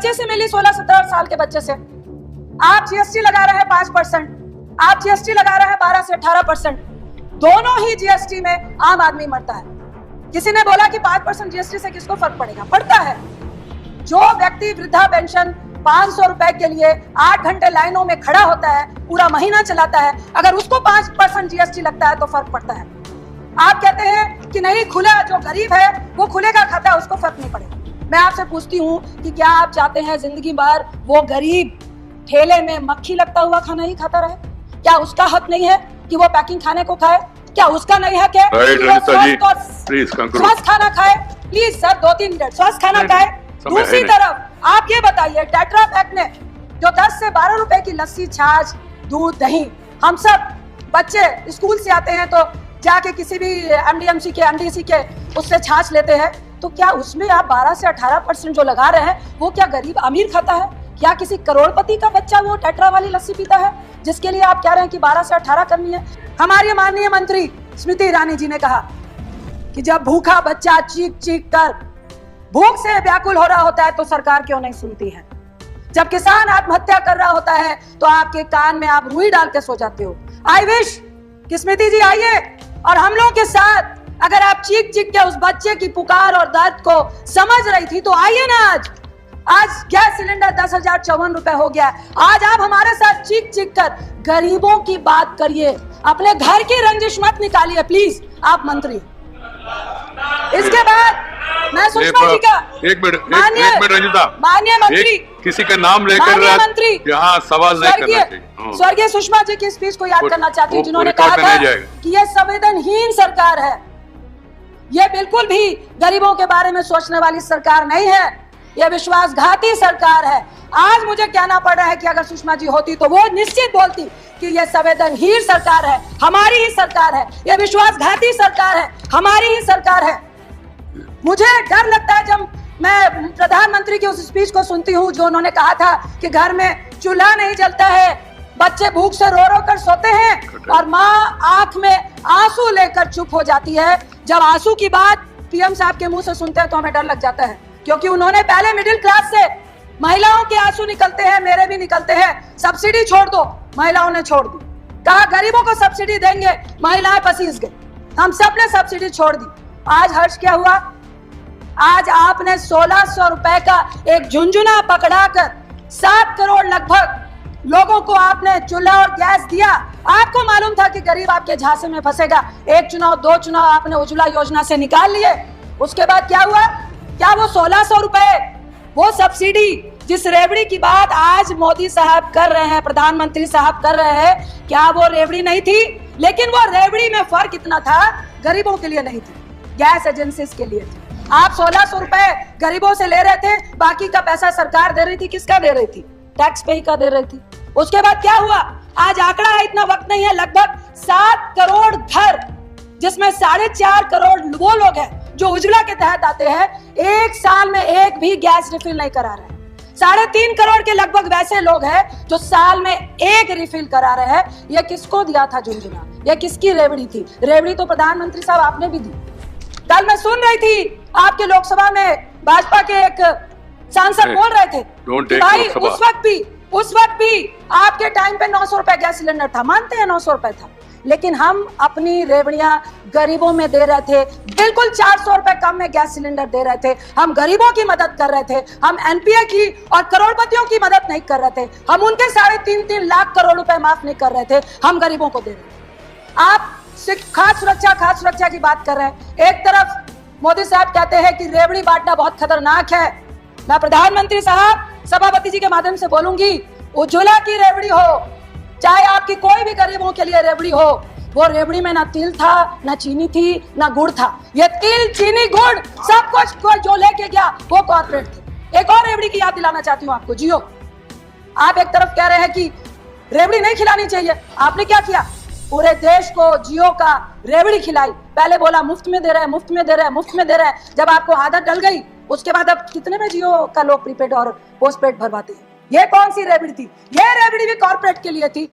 बच्चे से मिली, 16-17 साल के बच्चे से। आप जीएसटी लगा रहे हैं 5%, आप जीएसटी लगा रहे हैं 12 से 18%। दोनों ही जीएसटी में आम आदमी मरता है। किसी ने बोला कि 5% जीएसटी से किसको फर्क पड़ेगा? पड़ता है। जो व्यक्ति वृद्धा पेंशन 500 रुपए के लिए 8 घंटे लाइनों में खड़ा होता है, पूरा महीना चलाता है, अगर उसको 5% जीएसटी लगता है तो फर्क पड़ता है। आप कहते हैं कि नहीं, खुला जो गरीब है वो खुले का खाता है, उसको फर्क नहीं पड़ेगा। मैं आपसे पूछती हूँ कि क्या आप चाहते हैं जिंदगी भर वो गरीब ठेले में मक्खी लगता हुआ खाना ही खाता रहे? क्या उसका हक नहीं है कि वो पैकिंग खाने को खाए? क्या उसका नहीं हक है कि वो स्वस्थ खाना खाए? प्लीज सर, 2-3 मिनट स्वस्थ खाना खाए। दूसरी तरफ आप ये बताइए, टेट्रा पैक ने जो 10 से 12 रुपए की लस्सी, छाछ, दूध, दही, हम सब बच्चे स्कूल से आते हैं तो जाके किसी भी एमडीएमसी के, एमडीसी के उससे छाछ लेते हैं, तो क्या उसमें आप 12 से 18% जो लगा रहे हैं वो क्या गरीब अमीर खाता है? क्या किसी करोड़पति का बच्चा वो टेट्रा वाली लस्सी पीता है जिसके लिए आप कह रहे हैं कि 12 से 18 करनी है? हमारी माननीय मंत्री स्मृति ईरानी जी ने कहा कि जब भूखा बच्चा चीख चीख कर भूख से व्याकुल हो रहा होता है तो सरकार क्यों नहीं सुनती है? जब किसान आत्महत्या कर रहा होता है तो आपके कान में आप रुई डाल के सो जाते हो। आई विश कि स्मृति जी आइए और हम लोगों के साथ, अगर आप चीख चीख के उस बच्चे की पुकार और दर्द को समझ रही थी तो आइए ना। आज गैस सिलेंडर 10,054 रुपए हो गया। आज आप हमारे साथ चीख चीख कर गरीबों की बात करिए, अपने घर की रंजिश मत निकालिए प्लीज, आप मंत्री। इसके बाद मैं सुषमा जी का, एक मिनट रंजिता, माननीय मंत्री, किसी का नाम लेकर मंत्री यहाँ सवाल नहीं करना चाहिए। स्वर्गीय सुषमा जी की स्पीच को याद करना चाहती हूँ, जिन्होंने कहा था कि ये संवेदनहीन सरकार है, ये बिल्कुल भी गरीबों के बारे में सोचने वाली सरकार नहीं है, ये विश्वासघाती सरकार है। आज मुझे कहना पड़ रहा है कि अगर सुषमा जी होती तो वो निश्चित बोलती कि ये संवेदनहीन सरकार है, हमारी ही सरकार है, ये विश्वासघाती सरकार है, हमारी ही सरकार है। मुझे डर लगता है जब मैं प्रधानमंत्री की उस स्पीच को सुनती हूँ जो उन्होंने कहा था कि घर में चूल्हा नहीं जलता है, बच्चे भूख से रो रो कर सोते हैं और माँ आंख में आंसू लेकर चुप हो जाती है। जब आंसू की बात पीएम साहब के मुंह से सुनते हैं तो हमें डर लग जाता है, क्योंकि उन्होंने पहले मिडिल क्लास से महिलाओं के आंसू निकलते हैं, मेरे भी निकलते हैं, सब्सिडी छोड़ दो, महिलाओं ने छोड़ दी। कहा गरीबों को सब्सिडी देंगे, महिलाएं पसीज गई, हम सब ने सब्सिडी छोड़ दी। आज हर्ष क्या हुआ? आज आपने 1600 रुपए का एक झुंझुना पकड़ाकर 7 करोड़ लगभग लोगों को आपने चूल्हा और गैस दिया। आपको मालूम था कि गरीब आपके झांसे में फंसेगा। 1 चुनाव 2 चुनाव आपने उज्ज्वला योजना से निकाल लिए। उसके बाद क्या हुआ? क्या वो 1600 रुपए, वो सब्सिडी जिस रेवड़ी की बात आज मोदी साहब कर रहे हैं, प्रधानमंत्री साहब कर रहे हैं, क्या वो रेवड़ी नहीं थी? लेकिन वो रेवड़ी में फर्क इतना था, गरीबों के लिए नहीं थी, गैस एजेंसीज के लिए थी। आप 1600 रुपए गरीबों से ले रहे थे, बाकी का पैसा सरकार दे रही थी। किसका दे रही थी? टैक्स पे ही का दे रही थी। उसके बाद क्या हुआ? आज आंकड़ा है, इतना वक्त नहीं है, लगभग 7 करोड़ घर, जिसमें 4.5 करोड़ वो लोग हैं जो उज्ज्वला के तहत आते हैं, एक साल में एक भी गैस रिफिल नहीं करा रहे हैं। 3.5 करोड़ के लगभग वैसे लोग हैं जो साल में एक रिफिल करा रहे हैं। ये किसको दिया था झुंझुना? ये किसकी रेवड़ी थी? रेवड़ी तो प्रधानमंत्री साहब आपने भी दी। कल मैं सुन रही थी आपके लोकसभा में भाजपा के एक सांसद बोल रहे थे कि भाई उस वक्त भी आपके टाइम पे 900 रुपए गैस सिलेंडर था। मानते हैं 900 रुपए था, लेकिन हम अपनी रेवड़ियां गरीबों में दे रहे थे, बिल्कुल 400 रुपए कम में गैस सिलेंडर दे रहे थे। हम गरीबों की मदद कर रहे थे, हम एनपीए की और करोड़पतियों की मदद नहीं कर रहे थे। हम उनके 3.5 लाख करोड़ रुपए माफ नहीं कर रहे थे, हम गरीबों को दे रहे थे। आप खाद्य सुरक्षा की बात कर रहे हैं। एक तरफ मोदी साहब कहते हैं कि रेवड़ी बांटना बहुत खतरनाक है। मैं प्रधानमंत्री साहब सभापति जी के माध्यम से बोलूंगी, उज्ज्वला की रेवड़ी हो, चाहे आपकी कोई भी गरीबों के लिए रेवड़ी हो, वो रेवड़ी में ना तिल था, ना चीनी थी, ना गुड़ था। ये तिल, चीनी, गुड़ सब कुछ जो लेके गया वो कॉर्पोरेट थे। एक और रेवड़ी की याद दिलाना चाहती हूँ आपको, जियो। आप एक तरफ कह रहे हैं कि रेवड़ी नहीं खिलानी चाहिए, आपने क्या किया? पूरे देश को जियो का रेवड़ी खिलाई। पहले बोला मुफ्त में दे रहे हैं, मुफ्त में दे रहे हैं, मुफ्त में दे रहे हैं। जब आपको आदत डल गई, उसके बाद अब कितने में जियो का लोग प्रीपेड और पोस्टपेड भरवाते हैं। ये कौन सी रेवड़ी थी? ये रेवड़ी भी कॉर्पोरेट के लिए थी।